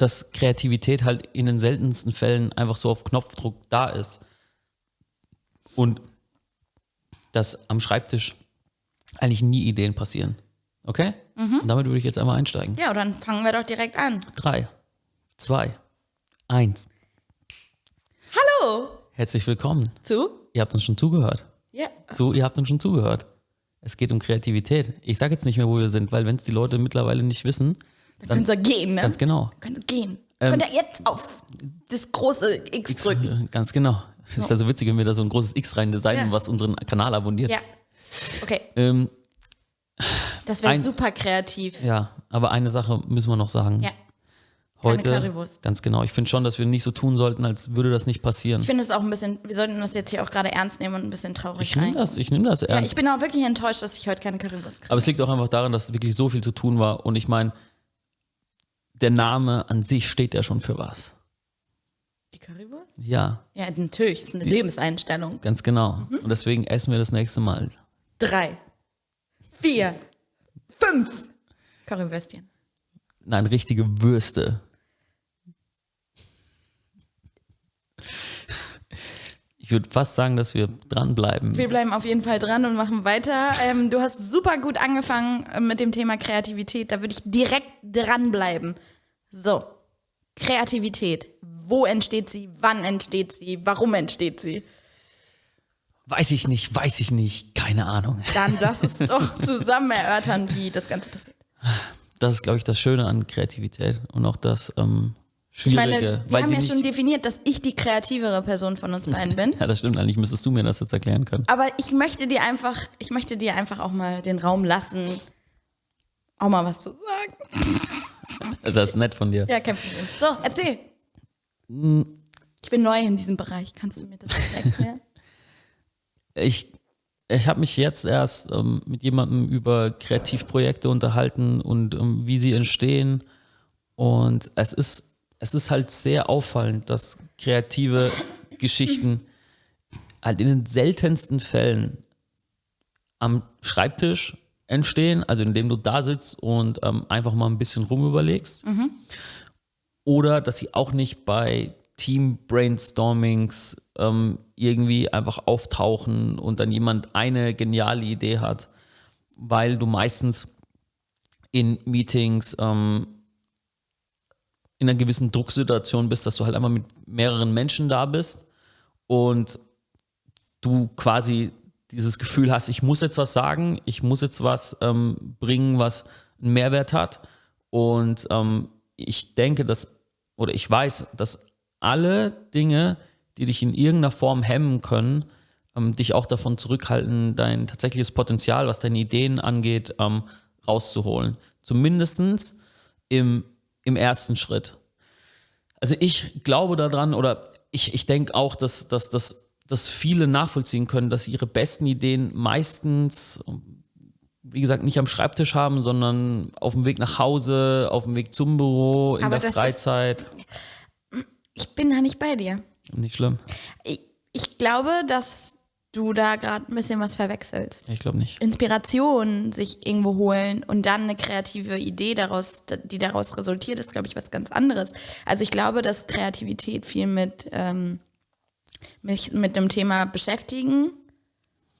dass Kreativität halt in den seltensten Fällen einfach so auf Knopfdruck da ist. Und dass am Schreibtisch eigentlich nie Ideen passieren. Okay? Und damit würde ich jetzt einmal einsteigen. Ja, dann fangen wir doch direkt an. 3, 2, 1. Hallo! Herzlich willkommen. Ihr habt uns schon zugehört. Ja. Ihr habt uns schon zugehört. Es geht um Kreativität. Ich sage jetzt nicht mehr, wo wir sind, weil wenn es die Leute mittlerweile nicht wissen, dann könnt ihr gehen, ne? Ganz genau. Könnt ihr gehen. Könnt ihr jetzt auf das große X drücken. Ganz genau. Es wäre so witzig, wenn wir da so ein großes X rein designen, was unseren Kanal abonniert. Ja. Okay. Das wäre super kreativ. Ja, aber eine Sache müssen wir noch sagen. Ja. Heute, Currywurst. ganz genau. Ich finde schon, dass wir nicht so tun sollten, als würde das nicht passieren. Ich finde es auch ein bisschen, wir sollten das jetzt hier auch gerade ernst nehmen und ein bisschen traurig Ich nehme das ernst. Ja, ich bin auch wirklich enttäuscht, dass ich heute keine Currywurst kriege. Aber es liegt auch einfach daran, dass wirklich so viel zu tun war. Und ich meine, der Name an sich steht ja schon für was. Die Currywurst? Ja. Ja, natürlich. Das ist eine Lebenseinstellung. Ganz genau. Und deswegen essen wir das nächste Mal 3, 4, 5 Currywürstchen. Nein, richtige Würste. Ich würde fast sagen, dass wir dranbleiben. Wir bleiben auf jeden Fall dran und machen weiter. Du hast super gut angefangen mit dem Thema Kreativität. Da würde ich direkt dranbleiben. So, Kreativität. Wo entsteht sie? Wann entsteht sie? Warum entsteht sie? Weiß ich nicht. Keine Ahnung. Dann lass uns doch zusammen erörtern, wie das Ganze passiert. Das ist, glaube ich, das Schöne an Kreativität und auch das Schwierige. Ich meine, wir haben ja schon definiert, dass ich die kreativere Person von uns beiden bin. Ja, das stimmt. Eigentlich müsstest du mir das jetzt erklären können. Aber ich möchte dir einfach auch mal den Raum lassen, auch mal was zu sagen. Das ist nett von dir. Ja, kein Problem. So, erzähl. Ich bin neu in diesem Bereich. Kannst du mir das erklären? Ich habe mich jetzt erst mit jemandem über Kreativprojekte unterhalten und wie sie entstehen. Und es ist halt sehr auffallend, dass kreative Geschichten halt in den seltensten Fällen am Schreibtisch entstehen, also indem du da sitzt und einfach mal ein bisschen rumüberlegst. Oder dass sie auch nicht bei Team-Brainstormings irgendwie einfach auftauchen und dann jemand eine geniale Idee hat, weil du meistens in Meetings in einer gewissen Drucksituation bist, dass du halt einmal mit mehreren Menschen da bist und du quasi dieses Gefühl hast, ich muss jetzt was sagen, ich muss jetzt was bringen, was einen Mehrwert hat. Und ich denke, ich weiß, dass alle Dinge, die dich in irgendeiner Form hemmen können, dich auch davon zurückhalten, dein tatsächliches Potenzial, was deine Ideen angeht, rauszuholen. Zumindest im ersten Schritt. Also ich glaube daran oder ich denke auch, dass viele nachvollziehen können, dass sie ihre besten Ideen meistens, wie gesagt, nicht am Schreibtisch haben, sondern auf dem Weg nach Hause, auf dem Weg zum Büro, in der Freizeit. Ich bin da nicht bei dir. Nicht schlimm. Ich glaube, dass du da gerade ein bisschen was verwechselst. Ich glaube nicht. Inspiration sich irgendwo holen und dann eine kreative Idee die daraus resultiert, ist, glaube ich, was ganz anderes. Also ich glaube, dass Kreativität viel mit dem Thema beschäftigen,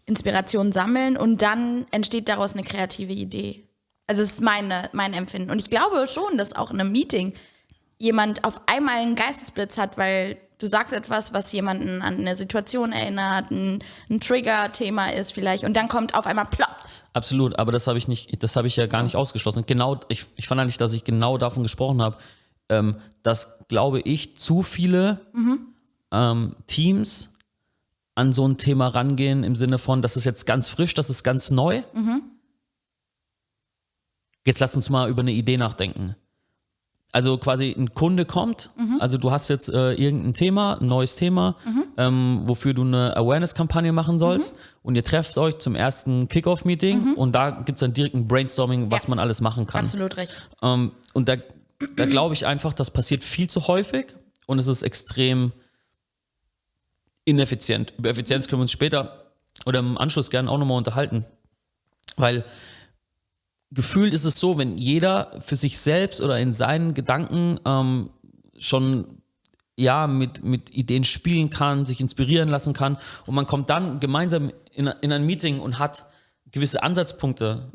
Inspiration sammeln und dann entsteht daraus eine kreative Idee. Also das ist mein Empfinden. Und ich glaube schon, dass auch in einem Meeting jemand auf einmal einen Geistesblitz hat, weil du sagst etwas, was jemanden an eine Situation erinnert, ein Trigger-Thema ist vielleicht und dann kommt auf einmal plopp. Absolut, aber das habe ich ja gar nicht ausgeschlossen. Genau, ich fand eigentlich, dass ich genau davon gesprochen habe, dass, glaube ich, zu viele Teams an so ein Thema rangehen im Sinne von, das ist jetzt ganz frisch, das ist ganz neu. Jetzt lass uns mal über eine Idee nachdenken. Also quasi ein Kunde kommt, also du hast jetzt irgendein Thema, ein neues Thema, wofür du eine Awareness-Kampagne machen sollst und ihr trefft euch zum ersten Kick-Off-Meeting und da gibt es dann direkt ein Brainstorming, was man alles machen kann. Absolut recht. Und da glaube ich einfach, das passiert viel zu häufig und es ist extrem ineffizient. Über Effizienz können wir uns später oder im Anschluss gerne auch nochmal unterhalten, weil gefühlt ist es so, wenn jeder für sich selbst oder in seinen Gedanken schon mit Ideen spielen kann, sich inspirieren lassen kann und man kommt dann gemeinsam in ein Meeting und hat gewisse Ansatzpunkte,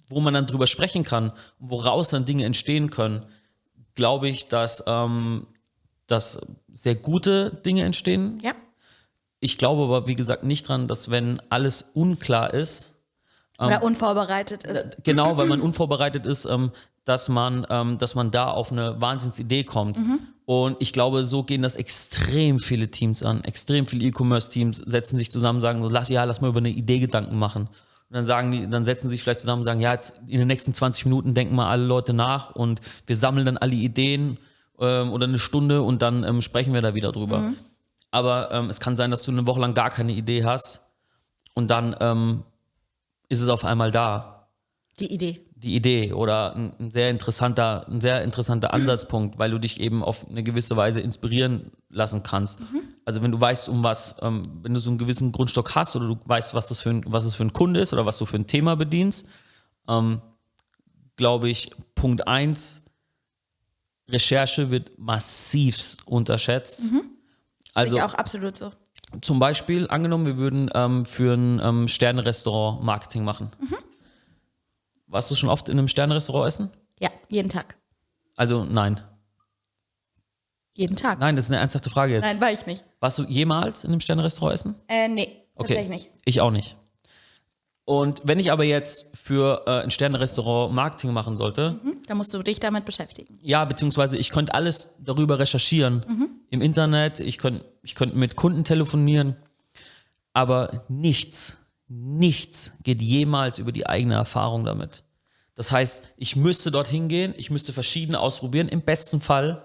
wo man dann drüber sprechen kann und woraus dann Dinge entstehen können, glaube ich, dass sehr gute Dinge entstehen. Ja. Ich glaube aber, wie gesagt, nicht dran, dass wenn alles unklar ist, Oder unvorbereitet ist. genau, weil man unvorbereitet ist, dass man da auf eine Wahnsinnsidee kommt. Und ich glaube, so gehen das extrem viele Teams an. Extrem viele E-Commerce-Teams setzen sich zusammen, sagen so, lass mal über eine Idee Gedanken machen. Und dann setzen sie sich vielleicht zusammen und sagen, ja, jetzt in den nächsten 20 Minuten denken mal alle Leute nach und wir sammeln dann alle Ideen oder eine Stunde und dann sprechen wir da wieder drüber. Aber es kann sein, dass du eine Woche lang gar keine Idee hast und dann ist es auf einmal da. Die Idee oder ein sehr interessanter Ansatzpunkt, weil du dich eben auf eine gewisse Weise inspirieren lassen kannst. Also wenn du weißt, wenn du so einen gewissen Grundstock hast oder du weißt, was es für ein Kunde ist oder was du für ein Thema bedienst, glaube ich, Punkt 1, Recherche wird massivst unterschätzt. Also Sehe ich auch absolut so. zum Beispiel, angenommen, wir würden für ein Sterne-Restaurant Marketing machen. Warst du schon oft in einem Sterne-Restaurant essen? Ja, jeden Tag. Also nein. Jeden Tag. Nein, das ist eine ernsthafte Frage jetzt. Nein, war ich nicht. Warst du jemals in einem Sterne-Restaurant essen? Nee, tatsächlich nicht. Ich auch nicht. Und wenn ich aber jetzt für ein Sterne-Restaurant Marketing machen sollte, Da musst du dich damit beschäftigen. ja, beziehungsweise ich könnte alles darüber recherchieren. Im Internet, ich könnte mit Kunden telefonieren, aber nichts geht jemals über die eigene Erfahrung damit. Das heißt, ich müsste dorthin gehen, ich müsste verschiedene ausprobieren. Im besten Fall,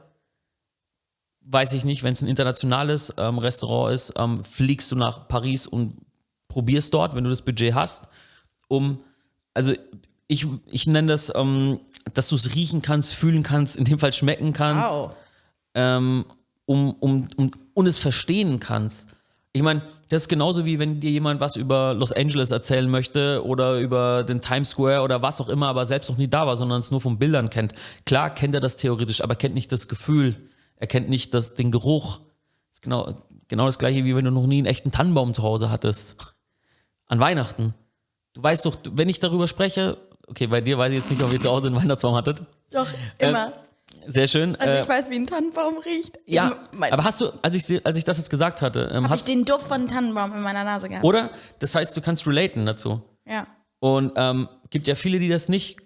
weiß ich nicht, wenn es ein internationales Restaurant ist, fliegst du nach Paris und probierst dort, wenn du das Budget hast, ich nenne das, dass du es riechen kannst, fühlen kannst, in dem Fall schmecken kannst, und es verstehen kannst. Ich meine, das ist genauso wie wenn dir jemand was über Los Angeles erzählen möchte oder über den Times Square oder was auch immer, aber selbst noch nie da war, sondern es nur von Bildern kennt. Klar kennt er das theoretisch, aber kennt nicht das Gefühl, er kennt nicht den Geruch. Das ist genau das Gleiche, wie wenn du noch nie einen echten Tannenbaum zu Hause hattest. An Weihnachten. Du weißt doch, wenn ich darüber spreche, okay, bei dir weiß ich jetzt nicht, ob ihr zu Hause einen Weihnachtsbaum hattet. Doch, immer. Sehr schön. Also ich weiß, wie ein Tannenbaum riecht. Ja, aber hast du, als ich das jetzt gesagt hatte, Habe ich den Duft von Tannenbaum in meiner Nase gehabt. Oder? Das heißt, du kannst relaten dazu. Ja. Und gibt ja viele, die das nicht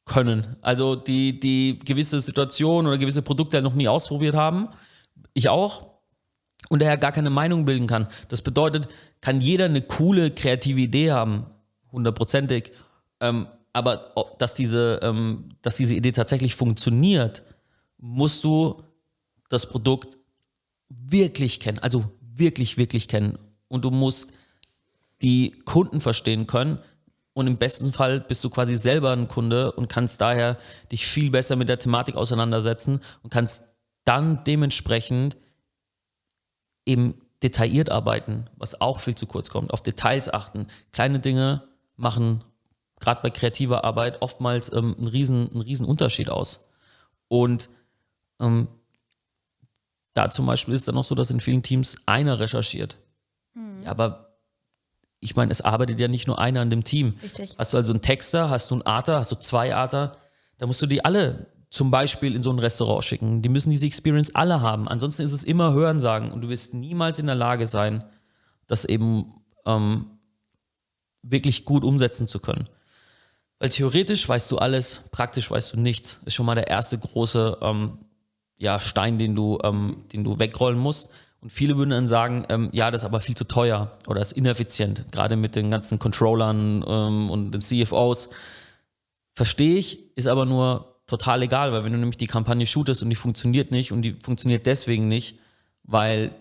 können. Also die gewisse Situationen oder gewisse Produkte noch nie ausprobiert haben. Ich auch. Und daher gar keine Meinung bilden kann. Das bedeutet, kann jeder eine coole, kreative Idee haben, 100%ig. Aber dass diese Idee tatsächlich funktioniert, musst du das Produkt wirklich kennen, also wirklich, wirklich kennen. Und du musst die Kunden verstehen können. Und im besten Fall bist du quasi selber ein Kunde und kannst daher dich viel besser mit der Thematik auseinandersetzen und kannst dann dementsprechend eben detailliert arbeiten, was auch viel zu kurz kommt, auf Details achten. Kleine Dinge machen gerade bei kreativer Arbeit oftmals einen riesen Unterschied aus. Und da zum Beispiel ist es dann auch so, dass in vielen Teams einer recherchiert. Ja, aber ich meine, es arbeitet ja nicht nur einer an dem Team. Richtig. Hast du also einen Texter, hast du einen Arter, hast du 2 Arter, da musst du die alle zum Beispiel in so ein Restaurant schicken. Die müssen diese Experience alle haben. Ansonsten ist es immer Hörensagen und du wirst niemals in der Lage sein, das eben wirklich gut umsetzen zu können. Weil theoretisch weißt du alles, praktisch weißt du nichts. Ist schon mal der erste große Stein, den du wegrollen musst. Und viele würden dann sagen, ja, das ist aber viel zu teuer oder ist ineffizient, gerade mit den ganzen Controllern und den CFOs. Verstehe ich, ist aber nur total egal, weil wenn du nämlich die Kampagne shootest und die funktioniert nicht und die funktioniert deswegen nicht, weil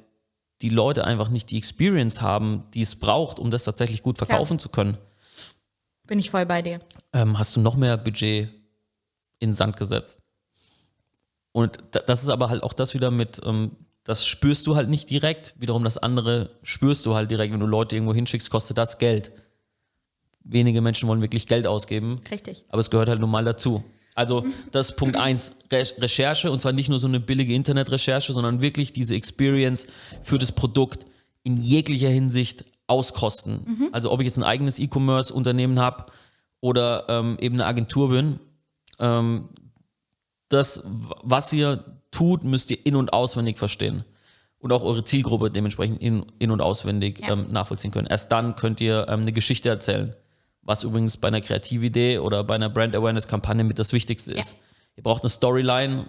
die Leute einfach nicht die Experience haben, die es braucht, um das tatsächlich gut verkaufen zu können. Bin ich voll bei dir. Hast du noch mehr Budget in den Sand gesetzt. Und das ist aber halt auch das wieder mit, das spürst du halt nicht direkt, wiederum das andere spürst du halt direkt, wenn du Leute irgendwo hinschickst, kostet das Geld. wenige Menschen wollen wirklich Geld ausgeben. Richtig. Aber es gehört halt nun mal dazu. Also das ist Punkt 1, Recherche, und zwar nicht nur so eine billige Internetrecherche, sondern wirklich diese Experience für das Produkt in jeglicher Hinsicht auskosten. Also ob ich jetzt ein eigenes E-Commerce-Unternehmen habe oder eben eine Agentur bin, das, was ihr tut, müsst ihr in- und auswendig verstehen. Und auch eure Zielgruppe dementsprechend in- und auswendig nachvollziehen können. Erst dann könnt ihr eine Geschichte erzählen. Was übrigens bei einer Kreatividee oder bei einer Brand-Awareness-Kampagne mit das Wichtigste ist. Ihr braucht eine Storyline,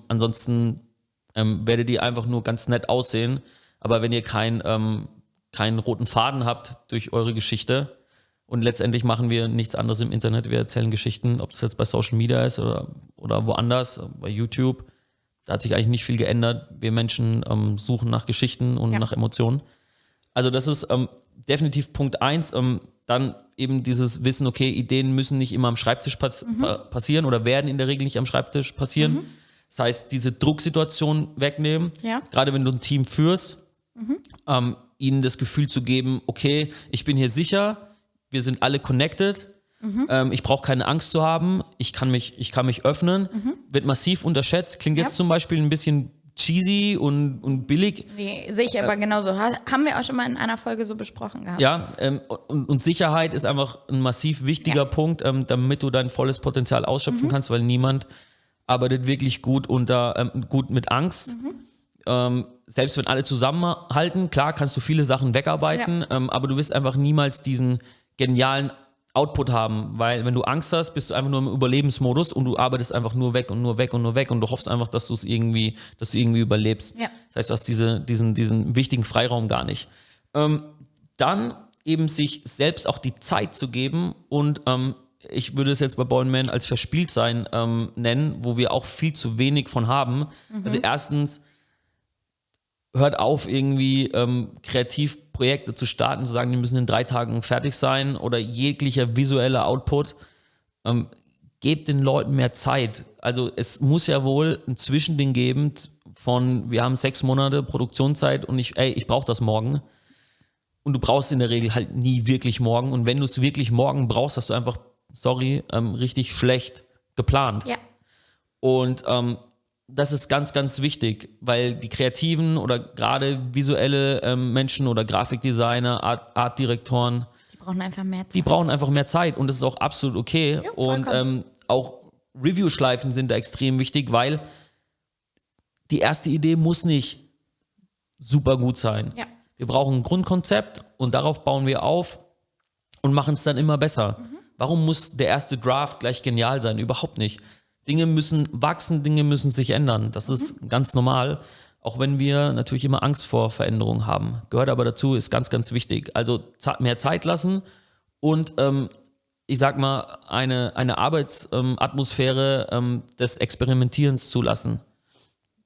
ansonsten werdet ihr einfach nur ganz nett aussehen. Aber wenn ihr keinen roten Faden habt durch eure Geschichte, und letztendlich machen wir nichts anderes im Internet, wir erzählen Geschichten, ob das jetzt bei Social Media ist oder woanders, bei YouTube, da hat sich eigentlich nicht viel geändert. Wir Menschen suchen nach Geschichten und nach Emotionen. Also das ist definitiv Punkt 1. Dann eben dieses Wissen, okay, Ideen müssen nicht immer am Schreibtisch passieren oder werden in der Regel nicht am Schreibtisch passieren. Das heißt, diese Drucksituation wegnehmen. Ja. Gerade wenn du ein Team führst, ihnen das Gefühl zu geben, okay, ich bin hier sicher, wir sind alle connected, ich brauche keine Angst zu haben, ich kann mich öffnen, wird massiv unterschätzt, klingt jetzt zum Beispiel ein bisschen cheesy und billig. Nee, sehe ich aber genauso. Haben wir auch schon mal in einer Folge so besprochen gehabt. Ja, und Sicherheit ist einfach ein massiv wichtiger Punkt, damit du dein volles Potenzial ausschöpfen kannst, weil niemand arbeitet wirklich gut mit Angst. Selbst wenn alle zusammenhalten, klar kannst du viele Sachen wegarbeiten, aber du wirst einfach niemals diesen genialen Output haben, weil wenn du Angst hast, bist du einfach nur im Überlebensmodus und du arbeitest einfach nur weg und nur weg und nur weg und du hoffst einfach, dass du irgendwie überlebst. Ja. Das heißt, du hast diesen wichtigen Freiraum gar nicht. Dann eben sich selbst auch die Zeit zu geben und ich würde es jetzt bei Born als Verspieltsein nennen, wo wir auch viel zu wenig von haben. Also erstens, hört auf, irgendwie Kreativprojekte zu starten, zu sagen, die müssen in 3 Tagen fertig sein oder jeglicher visueller Output. Gebt den Leuten mehr Zeit. Also es muss ja wohl ein Zwischending geben von, wir haben 6 Monate Produktionszeit und ich brauche das morgen. Und du brauchst in der Regel halt nie wirklich morgen. Und wenn du es wirklich morgen brauchst, hast du einfach, richtig schlecht geplant. Ja. Und das ist ganz, ganz wichtig, weil die Kreativen oder gerade visuelle Menschen oder Grafikdesigner, Artdirektoren, Die brauchen einfach mehr Zeit. die brauchen einfach mehr Zeit und das ist auch absolut okay. Ja, und vollkommen. auch Review-Schleifen sind da extrem wichtig, weil die erste Idee muss nicht super gut sein. Ja. Wir brauchen ein Grundkonzept und darauf bauen wir auf und machen es dann immer besser. Warum muss der erste Draft gleich genial sein? Überhaupt nicht. Dinge müssen wachsen, Dinge müssen sich ändern. Das ist ganz normal, auch wenn wir natürlich immer Angst vor Veränderungen haben. Gehört aber dazu, ist ganz, ganz wichtig. Also mehr Zeit lassen und ich sag mal, eine Arbeitsatmosphäre des Experimentierens zulassen.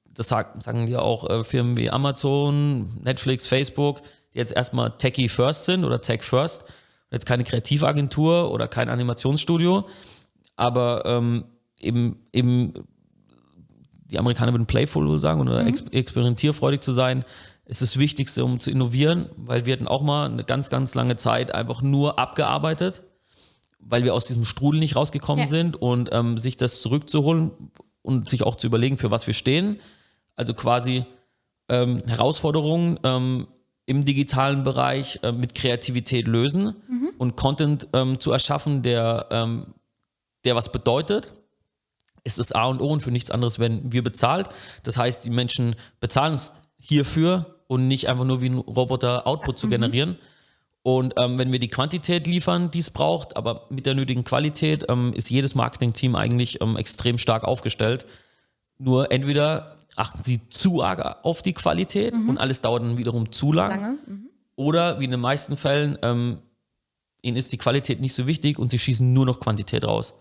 Das sagen ja auch Firmen wie Amazon, Netflix, Facebook, die jetzt erstmal Techie First sind oder Tech First. Jetzt keine Kreativagentur oder kein Animationsstudio, aber eben die Amerikaner würden playful sagen oder experimentierfreudig zu sein, ist das Wichtigste, um zu innovieren, weil wir hatten auch mal eine ganz, ganz lange Zeit einfach nur abgearbeitet, weil wir aus diesem Strudel nicht rausgekommen sind und sich das zurückzuholen und sich auch zu überlegen, für was wir stehen. Also quasi Herausforderungen im digitalen Bereich mit Kreativität lösen und Content zu erschaffen, der was bedeutet, ist das A und O und für nichts anderes werden wir bezahlt. Das heißt, die Menschen bezahlen uns hierfür und nicht einfach nur wie ein Roboter Output zu generieren. Und wenn wir die Quantität liefern, die es braucht, aber mit der nötigen Qualität, ist jedes Marketing-Team eigentlich extrem stark aufgestellt. Nur entweder achten sie zu arg auf die Qualität und alles dauert dann wiederum zu lang. Oder wie in den meisten Fällen, ihnen ist die Qualität nicht so wichtig und sie schießen nur noch Quantität raus.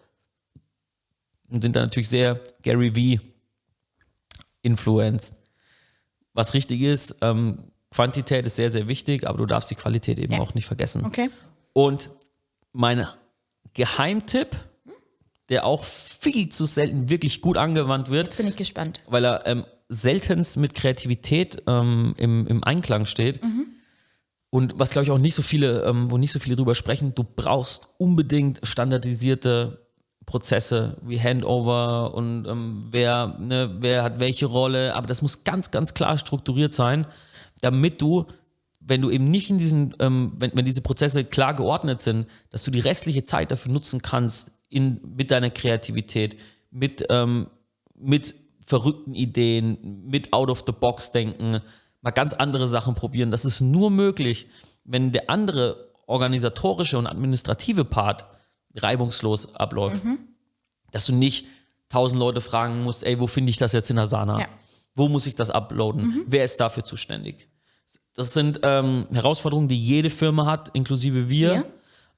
Und sind dann natürlich sehr Gary V. influenced. Was richtig ist, Quantität ist sehr, sehr wichtig, aber du darfst die Qualität eben auch nicht vergessen. Okay. Und mein Geheimtipp, der auch viel zu selten wirklich gut angewandt wird, Jetzt bin ich gespannt. weil er seltenst mit Kreativität im Einklang steht Und was, glaube ich, auch nicht so viele, wo nicht so viele drüber sprechen, du brauchst unbedingt standardisierte Prozesse wie Handover und wer hat welche Rolle, aber das muss ganz, ganz klar strukturiert sein, damit du, wenn du eben nicht in diesen, wenn diese Prozesse klar geordnet sind, dass du die restliche Zeit dafür nutzen kannst, mit deiner Kreativität, mit verrückten Ideen, mit Out-of-the-Box-Denken, mal ganz andere Sachen probieren. Das ist nur möglich, wenn der andere organisatorische und administrative Part reibungslos abläuft. Dass du nicht 1000 Leute fragen musst, ey, wo finde ich das jetzt in Asana? Ja. Wo muss ich das uploaden? Wer ist dafür zuständig? Das sind Herausforderungen, die jede Firma hat, inklusive wir.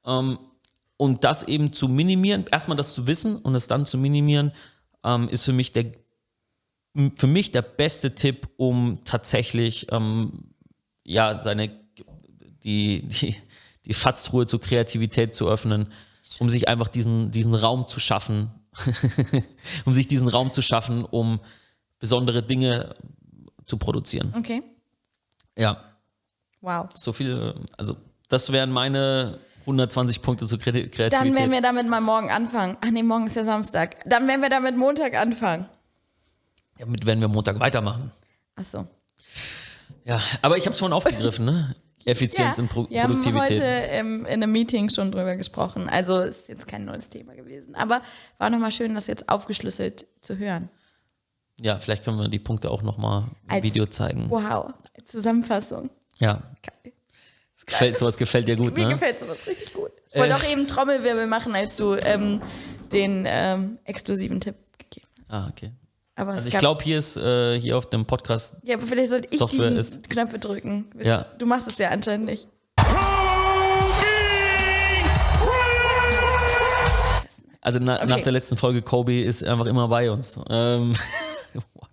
Und das eben zu minimieren, erstmal das zu wissen und es dann zu minimieren, ist für mich der beste Tipp, um tatsächlich die Schatztruhe zur Kreativität zu öffnen, um sich einfach diesen Raum zu schaffen, um besondere Dinge zu produzieren. Okay. Ja. Wow. So viel, also das wären meine 120 Punkte zur Kreativität. Dann werden wir damit mal morgen anfangen. Ach nee, morgen ist ja Samstag. Dann werden wir damit Montag anfangen. Damit werden wir Montag weitermachen. Ach so. Ja, aber ich habe es vorhin aufgegriffen, ne? Effizienz und Produktivität. Wir haben heute in einem Meeting schon drüber gesprochen. Also ist jetzt kein neues Thema gewesen. Aber war nochmal schön, das jetzt aufgeschlüsselt zu hören. Ja, vielleicht können wir die Punkte auch nochmal im Video zeigen. Wow, als Zusammenfassung. Ja. Geil. Sowas gefällt dir gut, Mir ne? gefällt sowas richtig gut. Ich wollte auch eben Trommelwirbel machen, als du den exklusiven Tipp gegeben hast. Ah, okay. Aber also ich glaube, hier auf dem Podcast. Ja, aber vielleicht sollte ich Software die Knöpfe drücken. Ja. Du machst es ja anscheinend nicht. Also nach der letzten Folge, Kobe ist einfach immer bei uns.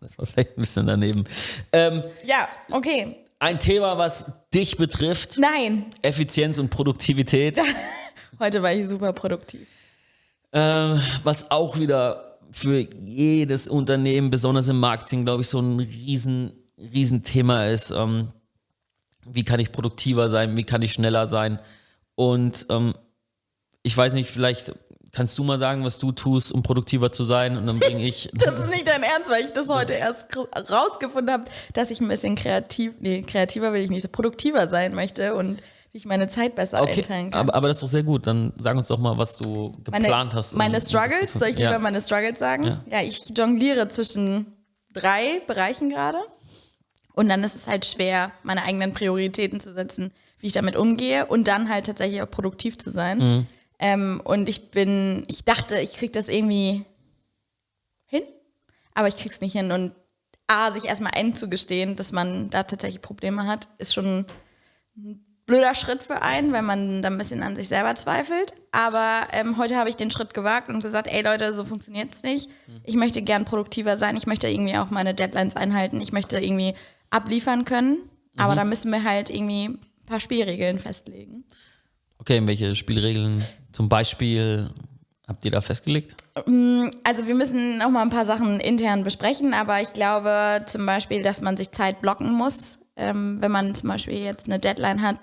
Das war vielleicht ein bisschen daneben. Ja, okay. Ein Thema, was dich betrifft. Nein. Effizienz und Produktivität. Heute war ich super produktiv. Was auch wieder für jedes Unternehmen, besonders im Marketing, glaube ich, so ein riesen Thema ist. Wie kann ich produktiver sein? Wie kann ich schneller sein? Und ich weiß nicht, vielleicht kannst du mal sagen, was du tust, um produktiver zu sein, und dann bringe ich... Das ist nicht dein Ernst, weil ich das heute erst rausgefunden habe, dass ich ein bisschen kreativer will ich nicht, so produktiver sein möchte und wie ich meine Zeit besser einteilen kann. Aber das ist doch sehr gut. Dann sag uns doch mal, was du geplant hast. Meine Struggles, soll ich lieber meine Struggles sagen? Ja, ich jongliere zwischen 3 Bereichen gerade. Und dann ist es halt schwer, meine eigenen Prioritäten zu setzen, wie ich damit umgehe und dann halt tatsächlich auch produktiv zu sein. Und ich dachte, ich kriege das irgendwie hin, aber ich krieg's nicht hin. Und sich erstmal einzugestehen, dass man da tatsächlich Probleme hat, ist schon ein blöder Schritt für einen, wenn man da ein bisschen an sich selber zweifelt. Aber heute habe ich den Schritt gewagt und gesagt, ey Leute, so funktioniert's nicht. Ich möchte gern produktiver sein. Ich möchte irgendwie auch meine Deadlines einhalten. Ich möchte irgendwie abliefern können. Aber da müssen wir halt irgendwie ein paar Spielregeln festlegen. Okay, welche Spielregeln zum Beispiel habt ihr da festgelegt? Also wir müssen noch mal ein paar Sachen intern besprechen, aber ich glaube zum Beispiel, dass man sich Zeit blocken muss, wenn man zum Beispiel jetzt eine Deadline hat.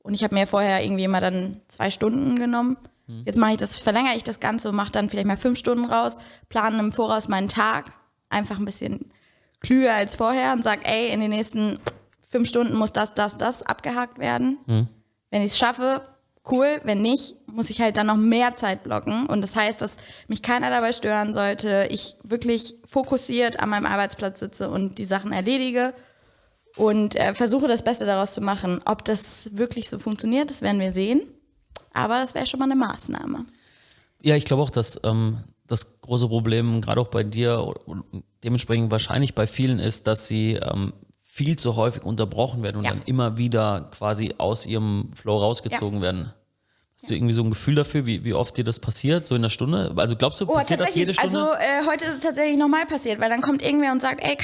Und ich habe mir vorher irgendwie immer dann 2 Stunden genommen. Jetzt verlängere ich das Ganze und mache dann vielleicht mal 5 Stunden raus, plane im Voraus meinen Tag, einfach ein bisschen klüger als vorher und sage, ey, in den nächsten 5 Stunden muss das abgehakt werden. Wenn ich es schaffe, cool. Wenn nicht, muss ich halt dann noch mehr Zeit blocken. Und das heißt, dass mich keiner dabei stören sollte. Ich wirklich fokussiert an meinem Arbeitsplatz sitze und die Sachen erledige und versuche das Beste daraus zu machen. Ob das wirklich so funktioniert, das werden wir sehen. Aber das wäre schon mal eine Maßnahme. Ja, ich glaube auch, dass das große Problem, gerade auch bei dir und dementsprechend wahrscheinlich bei vielen ist, dass sie viel zu häufig unterbrochen werden und dann immer wieder quasi aus ihrem Flow rausgezogen werden. Hast du irgendwie so ein Gefühl dafür, wie oft dir das passiert, so in einer Stunde? Also glaubst du, passiert das jede Stunde? Also heute ist es tatsächlich nochmal passiert, weil dann kommt irgendwer und sagt, ey,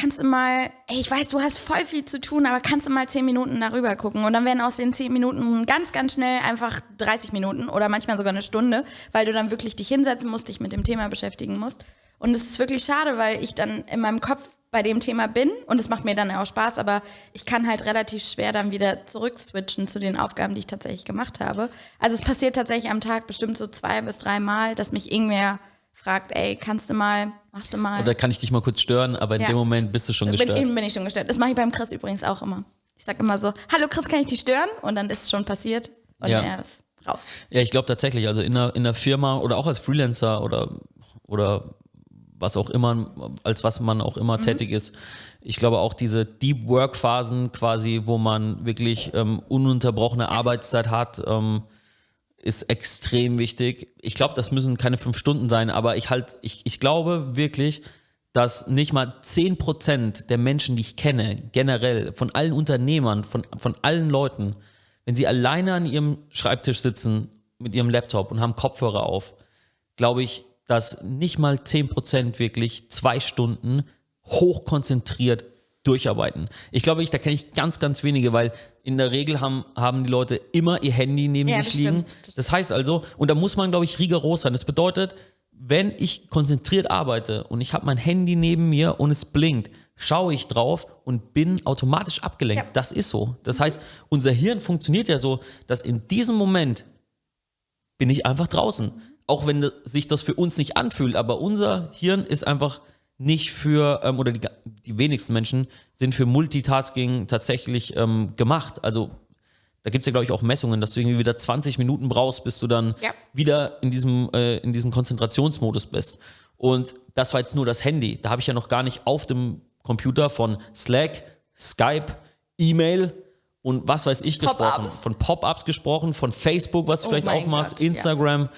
ich weiß, du hast voll viel zu tun, aber kannst du mal 10 Minuten darüber gucken? Und dann werden aus den 10 Minuten ganz, ganz schnell einfach 30 Minuten oder manchmal sogar eine Stunde, weil du dann wirklich dich hinsetzen musst, dich mit dem Thema beschäftigen musst. Und es ist wirklich schade, weil ich dann in meinem Kopf bei dem Thema bin und es macht mir dann auch Spaß, aber ich kann halt relativ schwer dann wieder zurückswitchen zu den Aufgaben, die ich tatsächlich gemacht habe. Also es passiert tatsächlich am Tag bestimmt so 2 bis 3 Mal, dass mich irgendwer fragt, ey, kannst du mal, machst du mal. Oder kann ich dich mal kurz stören, aber in dem Moment bist du schon gestört. Bin ich schon gestört. Das mache ich beim Chris übrigens auch immer. Ich sage immer so, hallo Chris, kann ich dich stören? Und dann ist es schon passiert und er ist raus. Ja, ich glaube tatsächlich, also in einer Firma oder auch als Freelancer oder was auch immer, als was man auch immer tätig ist. Ich glaube auch diese Deep Work Phasen quasi, wo man wirklich ununterbrochene Arbeitszeit hat, ist extrem wichtig. Ich glaube, das müssen keine 5 Stunden sein, aber ich glaube wirklich, dass nicht mal 10% der Menschen, die ich kenne, generell, von allen Unternehmern, von allen Leuten, wenn sie alleine an ihrem Schreibtisch sitzen mit ihrem Laptop und haben Kopfhörer auf, glaube ich, dass nicht mal 10% wirklich 2 Stunden hochkonzentriert durcharbeiten. Ich glaube, da kenne ich ganz, ganz wenige, weil in der Regel haben die Leute immer ihr Handy neben sich liegen. Das heißt also, und da muss man, glaube ich, rigoros sein. Das bedeutet, wenn ich konzentriert arbeite und ich habe mein Handy neben mir und es blinkt, schaue ich drauf und bin automatisch abgelenkt. Ja. Das ist so. Das heißt, unser Hirn funktioniert ja so, dass in diesem Moment bin ich einfach draußen. Auch wenn sich das für uns nicht anfühlt, aber unser Hirn ist einfach nicht für, oder die wenigsten Menschen sind für Multitasking tatsächlich gemacht. Also da gibt es ja, glaube ich, auch Messungen, dass du irgendwie wieder 20 Minuten brauchst, bis du dann wieder in diesem Konzentrationsmodus bist. Und das war jetzt nur das Handy. Da habe ich ja noch gar nicht auf dem Computer von Slack, Skype, E-Mail und was weiß ich gesprochen. Von Pop-ups gesprochen, von Facebook, was du vielleicht aufmachst, Instagram.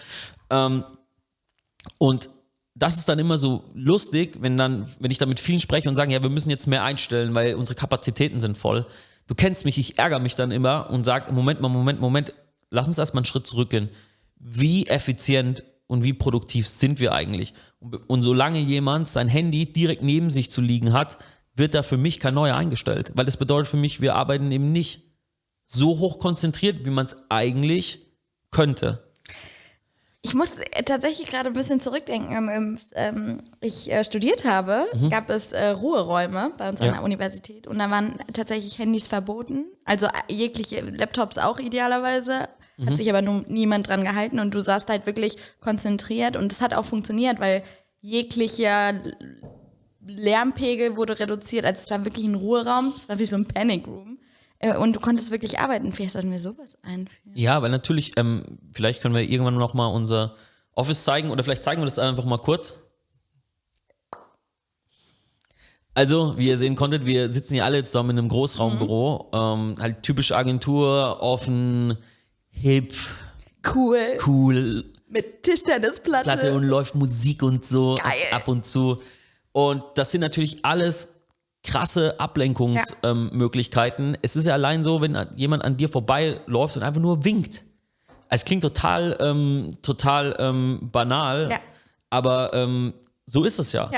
Und das ist dann immer so lustig, wenn ich da mit vielen spreche und sage, ja, wir müssen jetzt mehr einstellen, weil unsere Kapazitäten sind voll. Du kennst mich, ich ärgere mich dann immer und sage, Moment, lass uns erstmal einen Schritt zurückgehen. Wie effizient und wie produktiv sind wir eigentlich? Und solange jemand sein Handy direkt neben sich zu liegen hat, wird da für mich kein neuer eingestellt. Weil das bedeutet für mich, wir arbeiten eben nicht so hoch konzentriert, wie man es eigentlich könnte. Ich muss tatsächlich gerade ein bisschen zurückdenken. Ich studiert habe, gab es Ruheräume bei uns an der Universität und da waren tatsächlich Handys verboten, also jegliche Laptops auch idealerweise, hat sich aber niemand dran gehalten und du saßt halt wirklich konzentriert und es hat auch funktioniert, weil jeglicher Lärmpegel wurde reduziert, also es war wirklich ein Ruheraum, es war wie so ein Panic Room. Und du konntest wirklich arbeiten. Vielleicht sollten wir sowas einführen. Ja, weil natürlich, vielleicht können wir irgendwann noch mal unser Office zeigen oder vielleicht zeigen wir das einfach mal kurz. Also, wie ihr sehen konntet, wir sitzen hier alle zusammen in einem Großraumbüro. Halt typische Agentur, offen, hip. Cool. Mit Tischtennisplatte. Und läuft Musik und so. Geil. Ab und zu. Und das sind natürlich alles krasse Ablenkungsmöglichkeiten. Es ist ja allein so, wenn jemand an dir vorbeiläuft und einfach nur winkt. Es klingt total banal, aber so ist es ja.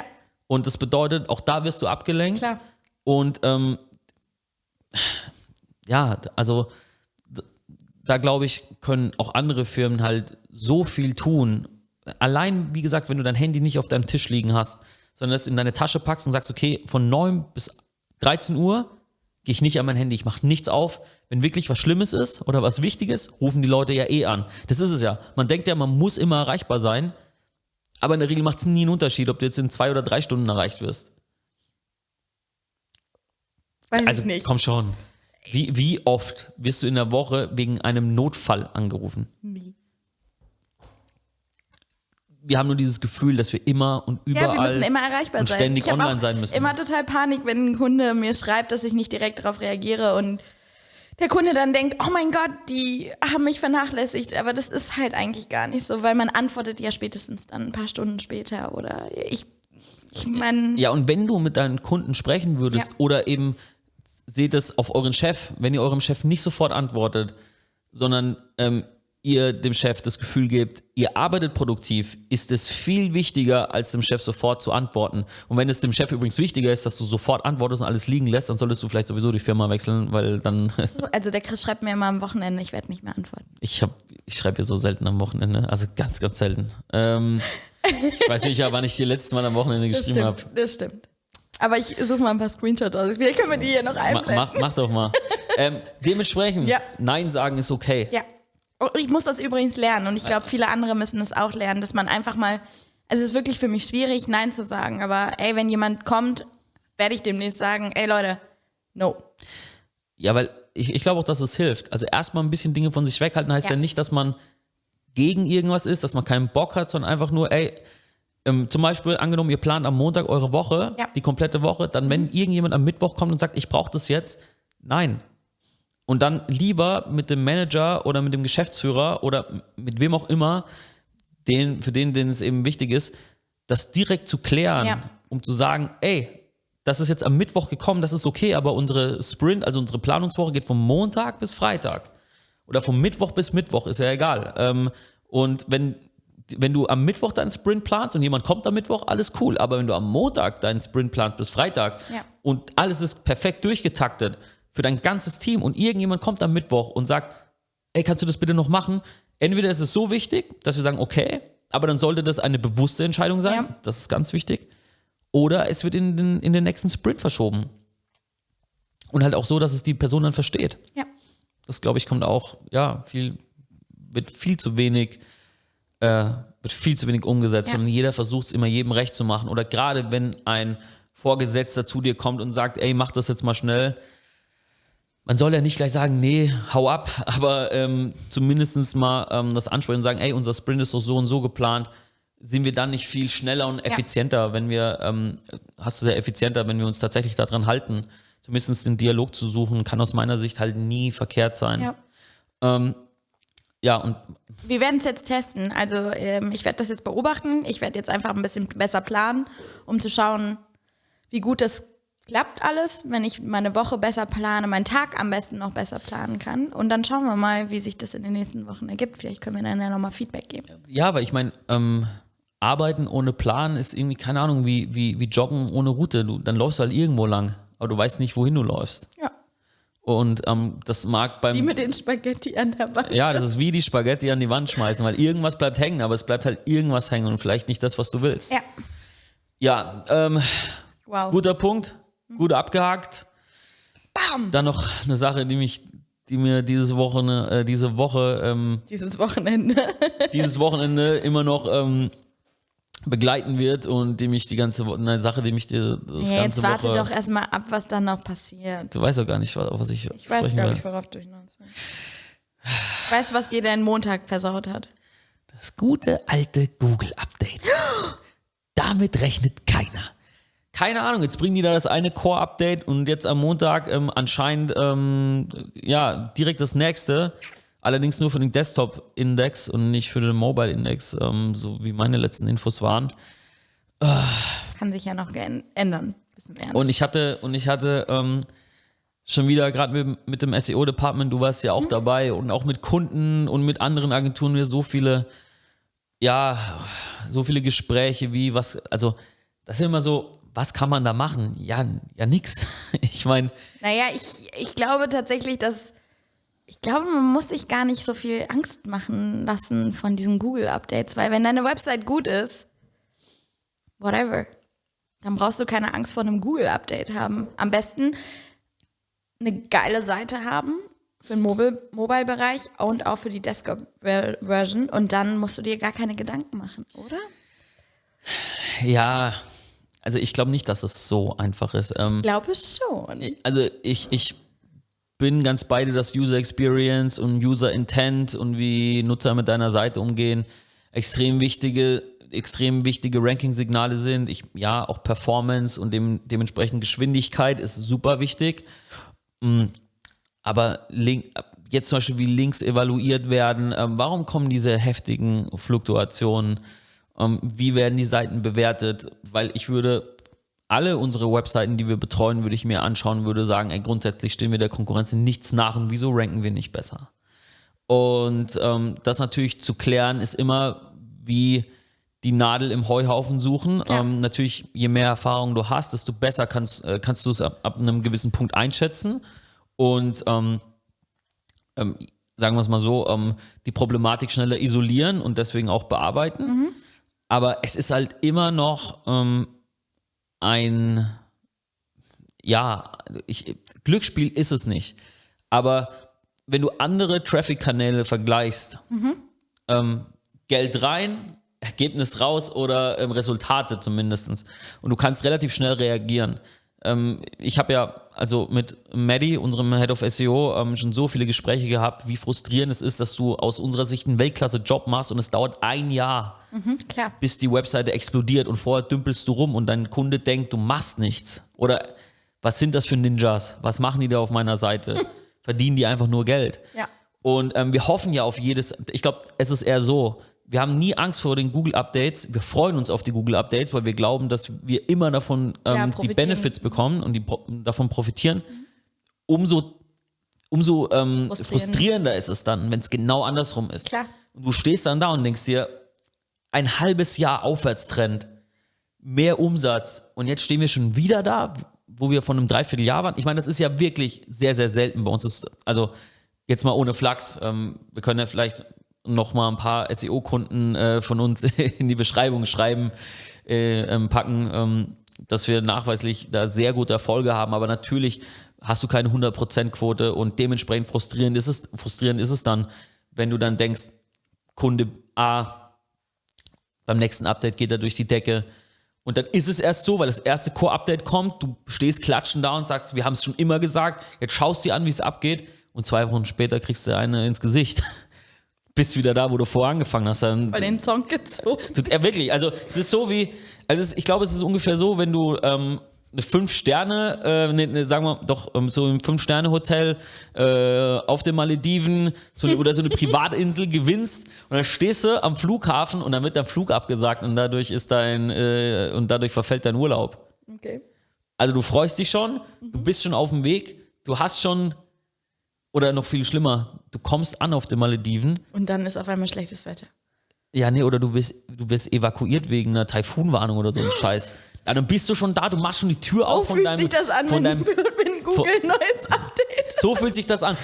Und das bedeutet, auch da wirst du abgelenkt. Klar. Und also da glaube ich, können auch andere Firmen halt so viel tun. Allein, wie gesagt, wenn du dein Handy nicht auf deinem Tisch liegen hast, sondern das in deine Tasche packst und sagst, okay, von 9 bis 13 Uhr gehe ich nicht an mein Handy, ich mache nichts auf. Wenn wirklich was Schlimmes ist oder was Wichtiges, rufen die Leute ja an. Das ist es ja. Man denkt ja, man muss immer erreichbar sein, aber in der Regel macht es nie einen Unterschied, ob du jetzt in 2 oder 3 Stunden erreicht wirst. Weiß ich nicht. Komm schon. Wie oft wirst du in der Woche wegen einem Notfall angerufen? Nie. Wir haben nur dieses Gefühl, dass wir immer und überall wir müssen immer erreichbar und ständig online sein müssen. Ich habe immer total Panik, wenn ein Kunde mir schreibt, dass ich nicht direkt darauf reagiere und der Kunde dann denkt, oh mein Gott, die haben mich vernachlässigt. Aber das ist halt eigentlich gar nicht so, weil man antwortet ja spätestens dann ein paar Stunden später oder ich meine... Ja, und wenn du mit deinen Kunden sprechen würdest oder eben seht es auf euren Chef, wenn ihr eurem Chef nicht sofort antwortet, sondern ihr dem Chef das Gefühl gebt, ihr arbeitet produktiv, ist es viel wichtiger, als dem Chef sofort zu antworten. Und wenn es dem Chef übrigens wichtiger ist, dass du sofort antwortest und alles liegen lässt, dann solltest du vielleicht sowieso die Firma wechseln, weil dann... Also der Chris schreibt mir immer am Wochenende, ich werde nicht mehr antworten. Ich schreibe dir so selten am Wochenende, also ganz, ganz selten. Ich weiß nicht, wann ich dir letztes Mal am Wochenende geschrieben habe. Das stimmt. Aber ich suche mal ein paar Screenshots aus. Vielleicht können wir die hier noch einblenden. Mach doch mal. Dementsprechend, Ja. Nein sagen ist okay. Ja. Und ich muss das übrigens lernen und ich glaube, viele andere müssen das auch lernen, dass man einfach mal, es ist wirklich für mich schwierig, Nein zu sagen, aber ey, wenn jemand kommt, werde ich demnächst sagen, ey Leute, no. Ja, weil ich glaube auch, dass es hilft. Also erstmal ein bisschen Dinge von sich weghalten heißt ja nicht, dass man gegen irgendwas ist, dass man keinen Bock hat, sondern einfach nur, ey, zum Beispiel angenommen, ihr plant am Montag eure Woche, die komplette Woche, dann wenn irgendjemand am Mittwoch kommt und sagt, ich brauche das jetzt, nein. Und dann lieber mit dem Manager oder mit dem Geschäftsführer oder mit wem auch immer, für den es eben wichtig ist, das direkt zu klären, um zu sagen, ey, das ist jetzt am Mittwoch gekommen, das ist okay, aber unsere Sprint, also unsere Planungswoche geht vom Montag bis Freitag. Oder vom Mittwoch bis Mittwoch, ist ja egal. Und wenn du am Mittwoch deinen Sprint planst und jemand kommt am Mittwoch, alles cool. Aber wenn du am Montag deinen Sprint planst bis Freitag und alles ist perfekt durchgetaktet für dein ganzes Team und irgendjemand kommt am Mittwoch und sagt, ey, kannst du das bitte noch machen? Entweder ist es so wichtig, dass wir sagen, okay, aber dann sollte das eine bewusste Entscheidung sein. Das ist ganz wichtig. Oder es wird in den nächsten Sprint verschoben. Und halt auch so, dass es die Person dann versteht. Ja. Das, glaube ich, kommt auch, wird viel zu wenig umgesetzt und jeder versucht es immer jedem recht zu machen. Oder gerade wenn ein Vorgesetzter zu dir kommt und sagt, ey, mach das jetzt mal schnell. Man soll ja nicht gleich sagen, nee, hau ab, aber zumindest mal das ansprechen und sagen, ey, unser Sprint ist doch so und so geplant. Sind wir dann nicht viel schneller und effizienter, wenn wir, wenn wir uns tatsächlich daran halten, zumindest den Dialog zu suchen, kann aus meiner Sicht halt nie verkehrt sein. Und wir werden es jetzt testen. Also ich werde das jetzt beobachten. Ich werde jetzt einfach ein bisschen besser planen, um zu schauen, wie gut das klappt alles, wenn ich meine Woche besser plane, meinen Tag am besten noch besser planen kann. Und dann schauen wir mal, wie sich das in den nächsten Wochen ergibt. Vielleicht können wir dann ja nochmal Feedback geben. Ja, weil ich meine, Arbeiten ohne Plan ist irgendwie, keine Ahnung, wie Joggen ohne Route. Dann läufst du halt irgendwo lang, aber du weißt nicht, wohin du läufst. Ja. Und das mag beim... Wie mit den Spaghetti an der Wand. Ja, das ist wie die Spaghetti an die Wand schmeißen, weil irgendwas bleibt hängen, aber es bleibt halt irgendwas hängen und vielleicht nicht das, was du willst. Ja. Ja, Wow. guter Punkt, gut abgehakt. Bam! Dann noch eine Sache, die mir dieses Wochenende immer noch begleiten wird und die mich das ganze jetzt warte Woche... doch erstmal ab, was dann noch passiert. Du weißt doch gar nicht, was ich Ich weiß, sprechen glaube will. ich, worauf du hinaus willst. Ich weiß, was dir deinen Montag versaut hat. Das gute alte Google-Update. Damit rechnet keiner. Keine Ahnung, jetzt bringen die da das eine Core-Update und jetzt am Montag anscheinend direkt das nächste. Allerdings nur für den Desktop-Index und nicht für den Mobile-Index, so wie meine letzten Infos waren. Kann sich ja noch ändern. Wissen wir ja Und ich hatte schon wieder gerade mit dem SEO-Department, du warst ja auch dabei und auch mit Kunden und mit anderen Agenturen wieder so viele Gespräche also das ist immer so, was kann man da machen? Ja nix. Ich meine... Naja, ich glaube tatsächlich, man muss sich gar nicht so viel Angst machen lassen von diesen Google-Updates, weil wenn deine Website gut ist, whatever, dann brauchst du keine Angst vor einem Google-Update haben. Am besten eine geile Seite haben für den Mobile-Bereich und auch für die Desktop-Version und dann musst du dir gar keine Gedanken machen, oder? Ja, also ich glaube nicht, dass es so einfach ist. Ich glaube schon. Also ich bin ganz bei dir, dass User Experience und User Intent und wie Nutzer mit deiner Seite umgehen extrem wichtige Ranking-Signale sind. Auch Performance und dementsprechend Geschwindigkeit ist super wichtig. Aber jetzt zum Beispiel, wie Links evaluiert werden, warum kommen diese heftigen Fluktuationen? Wie werden die Seiten bewertet? Weil ich würde alle unsere Webseiten, die wir betreuen, würde ich mir anschauen, würde sagen, grundsätzlich stehen wir der Konkurrenz in nichts nach und wieso ranken wir nicht besser? Und das natürlich zu klären ist immer wie die Nadel im Heuhaufen suchen. Natürlich, je mehr Erfahrung du hast, desto besser kannst du es ab einem gewissen Punkt einschätzen und sagen wir es mal so, die Problematik schneller isolieren und deswegen auch bearbeiten. Aber es ist halt immer noch ein ja, Glücksspiel ist es nicht. Aber wenn du andere Traffic-Kanäle vergleichst, Geld rein, Ergebnis raus oder Resultate zumindest. Und du kannst relativ schnell reagieren. Ich habe ja also mit Maddie, unserem Head of SEO, schon so viele Gespräche gehabt, wie frustrierend es ist, dass du aus unserer Sicht einen Weltklasse-Job machst und es dauert 1 Jahr, bis die Webseite explodiert und vorher dümpelst du rum und dein Kunde denkt, du machst nichts. Oder was sind das für Ninjas? Was machen die da auf meiner Seite? Verdienen die einfach nur Geld? Ja. Und wir hoffen ja auf jedes, ich glaube, es ist eher so, wir haben nie Angst vor den Google-Updates. Wir freuen uns auf die Google-Updates, weil wir glauben, dass wir immer davon die Benefits bekommen und davon profitieren. Umso frustrierender ist es dann, wenn es genau andersrum ist. Klar. Und du stehst dann da und denkst dir, ein halbes Jahr Aufwärtstrend, mehr Umsatz und jetzt stehen wir schon wieder da, wo wir von einem Dreivierteljahr waren. Ich meine, das ist ja wirklich sehr, sehr selten bei uns. Also jetzt mal ohne Flachs. Wir können ja vielleicht noch mal ein paar SEO-Kunden von uns in die Beschreibung packen, dass wir nachweislich da sehr gute Erfolge haben, aber natürlich hast du keine 100%-Quote und dementsprechend frustrierend ist es dann, wenn du dann denkst, Kunde A, beim nächsten Update geht er durch die Decke und dann ist es erst so, weil das erste Core-Update kommt, du stehst klatschend da und sagst, wir haben es schon immer gesagt, jetzt schaust du dir an, wie es abgeht und 2 Wochen später kriegst du eine ins Gesicht. Bist wieder da, wo du vorher angefangen hast. Dann, bei den Song gezogen. Ja, wirklich. Also, es ist so wie, ich glaube, es ist ungefähr so, wenn du eine 5-Sterne, sagen wir doch, so ein 5-Sterne-Hotel auf den Malediven oder so eine Privatinsel gewinnst und dann stehst du am Flughafen und dann wird dein Flug abgesagt und dadurch verfällt dein Urlaub. Okay. Also, du freust dich schon, du bist schon auf dem Weg, du hast schon. Oder noch viel schlimmer, du kommst an auf den Malediven. Und dann ist auf einmal schlechtes Wetter. Ja, nee, oder du wirst evakuiert wegen einer Taifunwarnung oder so ein Scheiß. Ja, dann bist du schon da, du machst schon die Tür auf von deinem... So fühlt sich das an, wenn Google ein neues Update. So fühlt sich das an.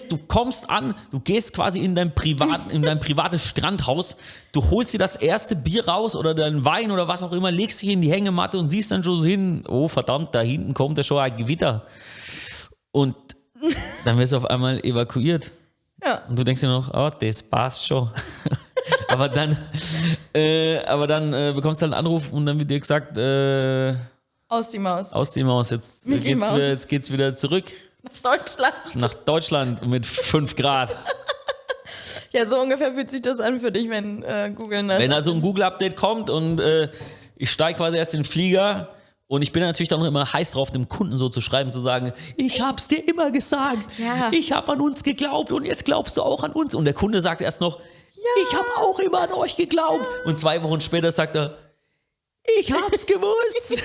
Du kommst an, du gehst quasi in dein privates Strandhaus, du holst dir das erste Bier raus oder deinen Wein oder was auch immer, legst dich in die Hängematte und siehst dann schon so hin, oh verdammt, da hinten kommt ja schon ein Gewitter. Und dann wirst du auf einmal evakuiert. Ja. Und du denkst dir noch, oh, das passt schon. aber dann bekommst du halt einen Anruf und dann wird dir gesagt, aus die Maus. Aus die Maus. Jetzt geht's wieder zurück. Nach Deutschland mit 5 Grad. Ja, so ungefähr fühlt sich das an für dich, wenn Google das. Wenn also ein Google-Update kommt und ich steige quasi erst in den Flieger. Und ich bin natürlich dann noch immer heiß drauf, dem Kunden so zu schreiben, zu sagen, ich hab's dir immer gesagt, ich hab an uns geglaubt und jetzt glaubst du auch an uns. Und der Kunde sagt erst noch, ich hab auch immer an euch geglaubt. Und 2 Wochen später sagt er, ich hab's gewusst.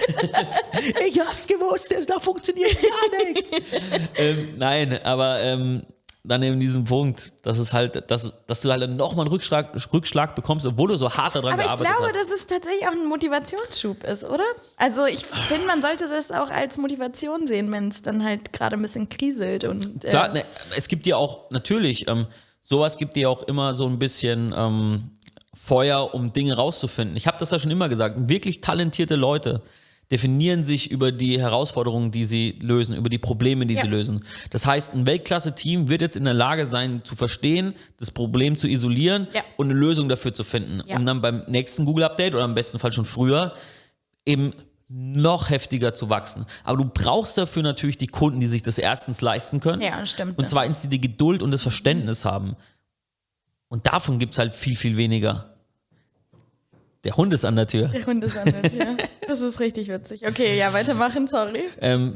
Ich hab's gewusst, da funktioniert gar nichts. Nein, aber dann eben diesen Punkt, dass es halt, dass du halt nochmal einen Rückschlag bekommst, obwohl du so hart daran gearbeitet hast. Aber ich glaube, dass es tatsächlich auch ein Motivationsschub ist, oder? Also ich finde, man sollte das auch als Motivation sehen, wenn es dann halt gerade ein bisschen kriselt. Und, Klar, es gibt dir auch, natürlich, sowas gibt dir auch immer so ein bisschen Feuer, um Dinge rauszufinden. Ich habe das ja schon immer gesagt, wirklich talentierte Leute definieren sich über die Herausforderungen, die sie lösen, über die Probleme, die sie lösen. Das heißt, ein Weltklasse-Team wird jetzt in der Lage sein, zu verstehen, das Problem zu isolieren und eine Lösung dafür zu finden, um dann beim nächsten Google-Update oder im besten Fall schon früher eben noch heftiger zu wachsen. Aber du brauchst dafür natürlich die Kunden, die sich das erstens leisten können. Ja, stimmt. Und zweitens, die Geduld und das Verständnis haben. Und davon gibt es halt viel, viel weniger. Der Hund ist an der Tür. Das ist richtig witzig. Okay, ja, weitermachen, sorry.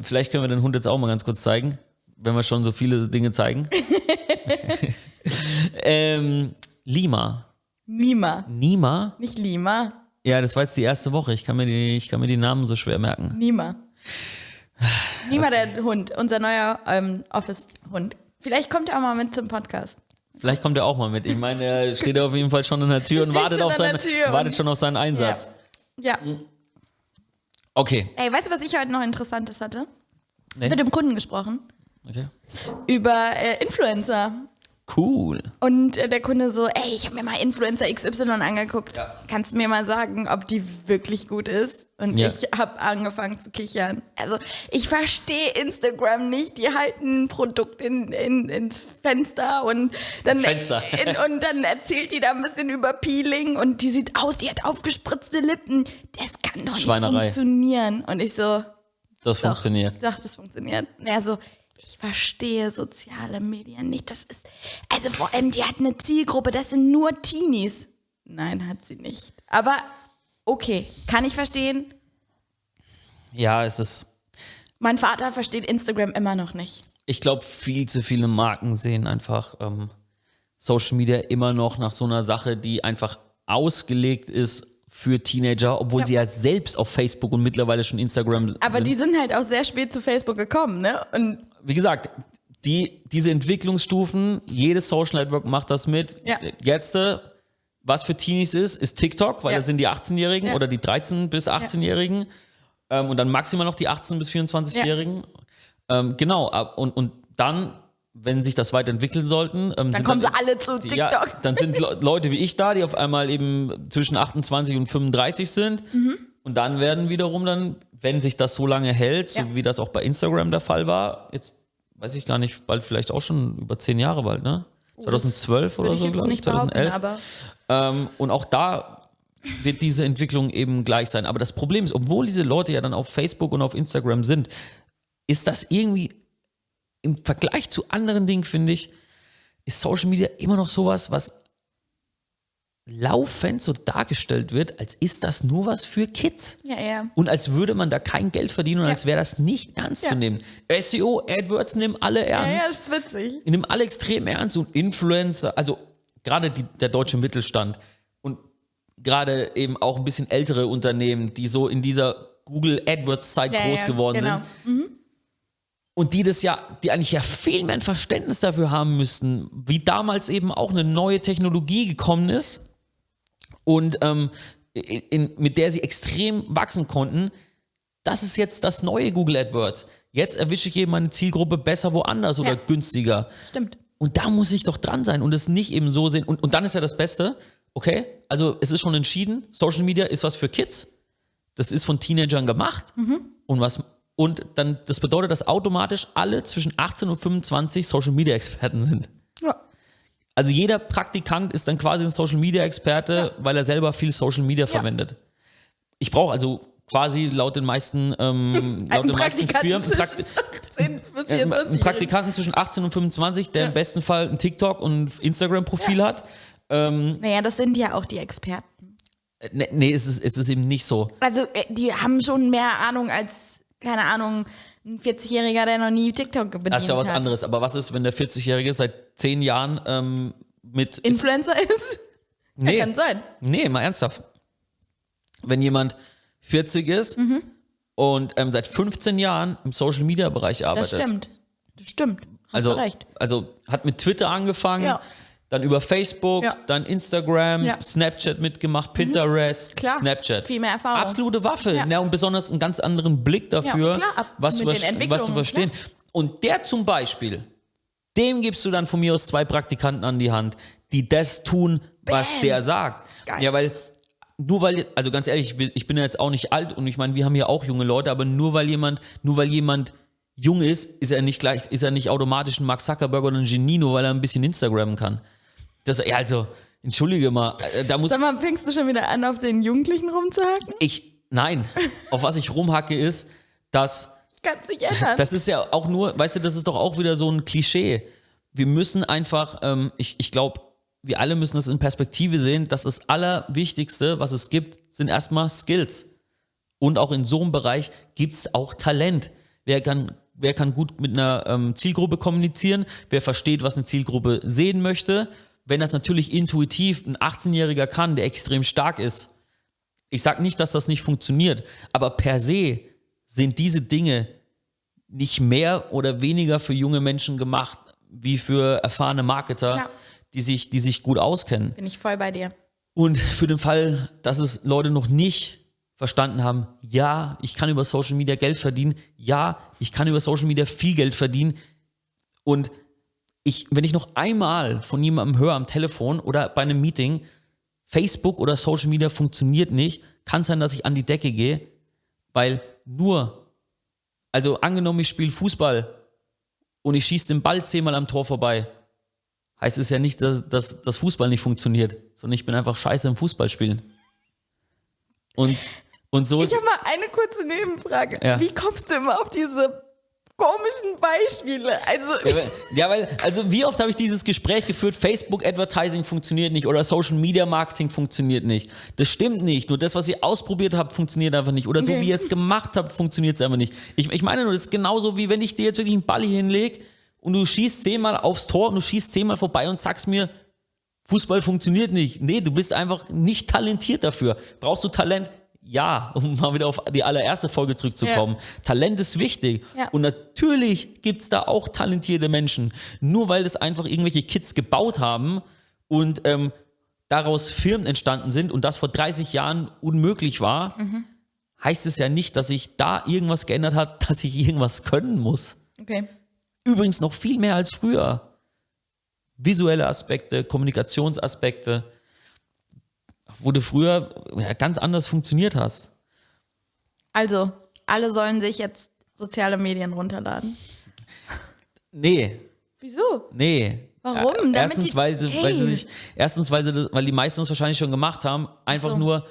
Vielleicht können wir den Hund jetzt auch mal ganz kurz zeigen, wenn wir schon so viele Dinge zeigen. Lima. Nima? Nicht Lima. Ja, das war jetzt die erste Woche. Ich kann mir die Namen so schwer merken. Nima, der Hund, unser neuer Office-Hund. Vielleicht kommt er auch mal mit zum Podcast. Vielleicht kommt er auch mal mit. Ich meine, er steht auf jeden Fall schon an der Tür und wartet schon auf seinen Einsatz. Ja. Okay. Ey, weißt du, was ich heute noch Interessantes hatte? Mit dem Kunden gesprochen. Okay. Über Influencer. Cool. Und der Kunde so, ey, ich habe mir mal Influencer XY angeguckt. Ja. Kannst du mir mal sagen, ob die wirklich gut ist? Und ich habe angefangen zu kichern. Also ich verstehe Instagram nicht. Die halten ein Produkt ins Fenster und dann, und dann erzählt die da ein bisschen über Peeling und die sieht aus, die hat aufgespritzte Lippen. Das kann doch nicht funktionieren. Und ich so, das funktioniert. Doch, das funktioniert. Also ich verstehe soziale Medien nicht. Das ist, also vor allem, die hat eine Zielgruppe, das sind nur Teenies. Nein, hat sie nicht. Aber okay, kann ich verstehen. Ja, es ist... Mein Vater versteht Instagram immer noch nicht. Ich glaube, viel zu viele Marken sehen einfach Social Media immer noch nach so einer Sache, die einfach ausgelegt ist für Teenager, obwohl sie ja selbst auf Facebook und mittlerweile schon Instagram Aber sind. Die sind halt auch sehr spät zu Facebook gekommen, ne? Und wie gesagt, diese Entwicklungsstufen, jedes Social Network macht das mit. Ja. Jetzt, was für Teenies ist TikTok, weil das sind die 18-Jährigen oder die 13- bis 18-Jährigen und dann maximal noch die 18- bis 24-Jährigen. Genau, und dann, wenn sich das weiterentwickeln sollten, dann kommen sie alle zu TikTok. Ja, dann sind Leute wie ich da, die auf einmal eben zwischen 28 und 35 sind. Und dann werden wiederum dann, wenn sich das so lange hält, so wie das auch bei Instagram der Fall war, jetzt weiß ich gar nicht, bald vielleicht auch schon über 10 Jahre bald, ne? 2012 oder so, glaube ich, 2011. Und auch da wird diese Entwicklung eben gleich sein. Aber das Problem ist, obwohl diese Leute ja dann auf Facebook und auf Instagram sind, ist das irgendwie im Vergleich zu anderen Dingen, finde ich, ist Social Media immer noch sowas, was laufend so dargestellt wird, als ist das nur was für Kids. Ja. Und als würde man da kein Geld verdienen und als wäre das nicht ernst zu nehmen. SEO, AdWords nehmen alle ernst. Ja, das ist witzig. Die nehmen alle extrem ernst und Influencer, also gerade der deutsche Mittelstand und gerade eben auch ein bisschen ältere Unternehmen, die so in dieser Google AdWords-Zeit groß geworden sind. Und die eigentlich ja viel mehr ein Verständnis dafür haben müssten, wie damals eben auch eine neue Technologie gekommen ist und mit der sie extrem wachsen konnten. Das ist jetzt das neue Google AdWords. Jetzt erwische ich eben meine Zielgruppe besser woanders oder günstiger. Stimmt. Und da muss ich doch dran sein und es nicht eben so sehen. Und dann ist ja das Beste, okay, also es ist schon entschieden, Social Media ist was für Kids. Das ist von Teenagern gemacht. Und dann, das bedeutet, dass automatisch alle zwischen 18 und 25 Social Media Experten sind. Ja. Also jeder Praktikant ist dann quasi ein Social Media Experte, weil er selber viel Social Media verwendet. Ich brauche also quasi laut den meisten Firmen einen Praktikanten zwischen 18 und 25, der im besten Fall ein TikTok und Instagram-Profil hat. Naja, das sind ja auch die Experten. Nee, es ist eben nicht so. Also die haben schon mehr Ahnung als, keine Ahnung, ein 40-Jähriger, der noch nie TikTok bedient hat. Das ist ja was anderes. Aber was ist, wenn der 40-Jährige seit 10 Jahren mit... Influencer ist? Nee, kann sein. Nee, mal ernsthaft. Wenn jemand 40 ist und seit 15 Jahren im Social-Media-Bereich arbeitet. Das stimmt. Hast du recht. Also hat mit Twitter angefangen, dann über Facebook, dann Instagram, Snapchat mitgemacht, Pinterest, Snapchat. Viel mehr Erfahrung. Absolute Waffe. Ja, und besonders einen ganz anderen Blick dafür, was zu verstehen. Klar. Und der zum Beispiel, dem gibst du dann von mir aus 2 Praktikanten an die Hand, die das tun, was der sagt. Geil. Ja, weil also ganz ehrlich, ich bin ja jetzt auch nicht alt und ich meine, wir haben ja auch junge Leute, aber nur weil jemand jung ist er nicht automatisch ein Mark Zuckerberg oder ein Genie, nur weil er ein bisschen Instagram kann. Also, entschuldige mal, da muss... Sag mal, fängst du schon wieder an, auf den Jugendlichen rumzuhacken? Nein, auf was ich rumhacke ist, dass... Ich kann es nicht ändern. Das ist ja auch nur, weißt du, das ist doch auch wieder so ein Klischee. Wir müssen einfach, ich glaube, wir alle müssen das in Perspektive sehen, dass das Allerwichtigste, was es gibt, sind erstmal Skills. Und auch in so einem Bereich gibt es auch Talent. Wer kann gut mit einer Zielgruppe kommunizieren? Wer versteht, was eine Zielgruppe sehen möchte? Wenn das natürlich intuitiv ein 18-Jähriger kann, der extrem stark ist. Ich sage nicht, dass das nicht funktioniert, aber per se sind diese Dinge nicht mehr oder weniger für junge Menschen gemacht, wie für erfahrene Marketer, die sich gut auskennen. Bin ich voll bei dir. Und für den Fall, dass es Leute noch nicht verstanden haben, ja, ich kann über Social Media Geld verdienen, ja, ich kann über Social Media viel Geld verdienen und wenn ich noch einmal von jemandem höre am Telefon oder bei einem Meeting, Facebook oder Social Media funktioniert nicht, kann sein, dass ich an die Decke gehe, Weil also angenommen, ich spiele Fußball und ich schieße den Ball 10-mal am Tor vorbei, heißt es ja nicht, dass das Fußball nicht funktioniert, sondern ich bin einfach scheiße im Fußballspielen. Und so Ich habe mal eine kurze Nebenfrage. Ja. Wie kommst du immer auf diese komischen Beispiele? Also wie oft habe ich dieses Gespräch geführt, Facebook Advertising funktioniert nicht oder Social Media Marketing funktioniert nicht. Das stimmt nicht. Nur das, was ihr ausprobiert habt, funktioniert einfach nicht. Oder so, Okay. wie ihr es gemacht habt, funktioniert es einfach nicht. Ich meine nur, das ist genauso, wie wenn ich dir jetzt wirklich einen Ball hier hinlege und du schießt 10-mal aufs Tor und du schießt 10-mal vorbei und sagst mir, Fußball funktioniert nicht. Nee, du bist einfach nicht talentiert dafür. Brauchst du Talent? Ja, um mal wieder auf die allererste Folge zurückzukommen. Ja. Talent ist wichtig. Ja. Und natürlich gibt's da auch talentierte Menschen. Nur weil das einfach irgendwelche Kids gebaut haben und daraus Firmen entstanden sind und das vor 30 Jahren unmöglich war, heißt es ja nicht, dass sich da irgendwas geändert hat, dass ich irgendwas können muss. Okay. Übrigens noch viel mehr als früher. Visuelle Aspekte, Kommunikationsaspekte, wo du früher ganz anders funktioniert hast. Also, alle sollen sich jetzt soziale Medien runterladen. Nee. Wieso? Nee. Warum? Erstens, weil die meisten es wahrscheinlich schon gemacht haben, einfach nur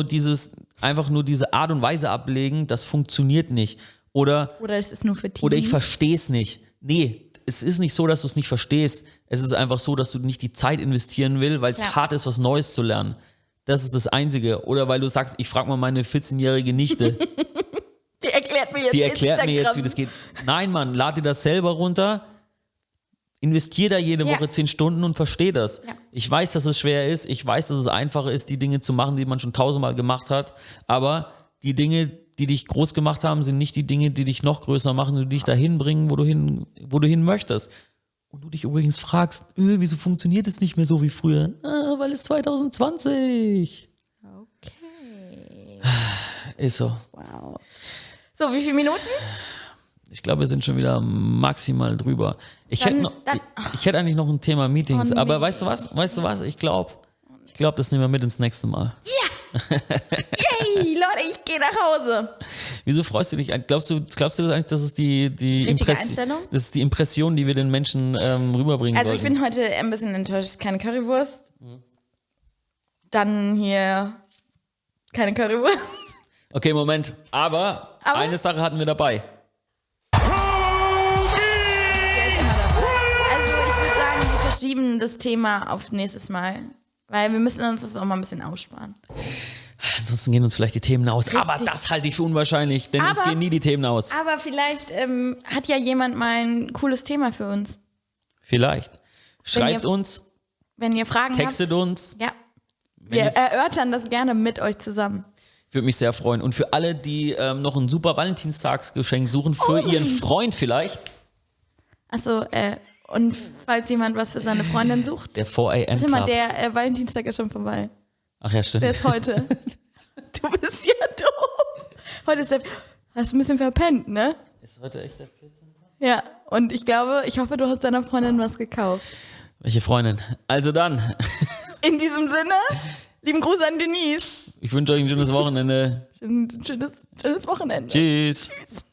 diese Art und Weise ablegen, das funktioniert nicht. Oder es ist nur für Teens. Oder ich verstehe es nicht. Nee, es ist nicht so, dass du es nicht verstehst. Es ist einfach so, dass du nicht die Zeit investieren willst, weil es hart ist, was Neues zu lernen. Das ist das Einzige. Oder weil du sagst, ich frage mal meine 14-jährige Nichte. Die erklärt mir jetzt, wie das geht. Nein, Mann, lad dir das selber runter. Investier da jede Woche 10 Stunden und versteh das. Ja. Ich weiß, dass es schwer ist. Ich weiß, dass es einfacher ist, die Dinge zu machen, die man schon 1000-mal gemacht hat. Aber die Dinge, die dich groß gemacht haben, sind nicht die Dinge, die dich noch größer machen und dich dahin bringen, wo du hin möchtest. Und du dich übrigens fragst, wieso funktioniert es nicht mehr so wie früher? Weil es 2020. Okay. Ist so. Wow. So, wie viele Minuten? Ich glaube, wir sind schon wieder maximal drüber. Ich hätte eigentlich noch ein Thema Meetings, aber weißt du was? Ich glaube, das nehmen wir mit ins nächste Mal. Ja! Yay, Leute, ich gehe nach Hause. Wieso freust du dich? Glaubst du das eigentlich, dass es die Einstellung? Das ist die Impression, die wir den Menschen rüberbringen Also sollten? ich bin heute ein bisschen enttäuscht. Keine Currywurst. Dann hier keine Currywurst. Okay, Moment. Aber eine Sache hatten wir dabei. Der ist immer dabei. Also ich würde sagen, wir verschieben das Thema auf nächstes Mal. Weil wir müssen uns das auch mal ein bisschen aussparen. Ansonsten gehen uns vielleicht die Themen aus. Richtig. Aber das halte ich für unwahrscheinlich, denn uns gehen nie die Themen aus. Aber vielleicht hat ja jemand mal ein cooles Thema für uns. Vielleicht. Schreibt uns, Wenn ihr Fragen textet habt. uns. Ja. Wir erörtern das gerne mit euch zusammen. Würde mich sehr freuen. Und für alle, die noch ein super Valentinstagsgeschenk suchen, für ihren Freund vielleicht. Achso, und falls jemand was für seine Freundin sucht. Der 4am Warte mal, Club. der Valentinstag ist schon vorbei. Ach ja, stimmt. Der ist heute. Du bist ja doof. Heute ist hast ein bisschen verpennt, ne? Ist heute echt der 14. Ja, und ich hoffe, du hast deiner Freundin was gekauft. Welche Freundin? Also dann. In diesem Sinne, lieben Gruß an Denise. Ich wünsche euch ein schönes Wochenende. Schönes Wochenende. Tschüss. Tschüss.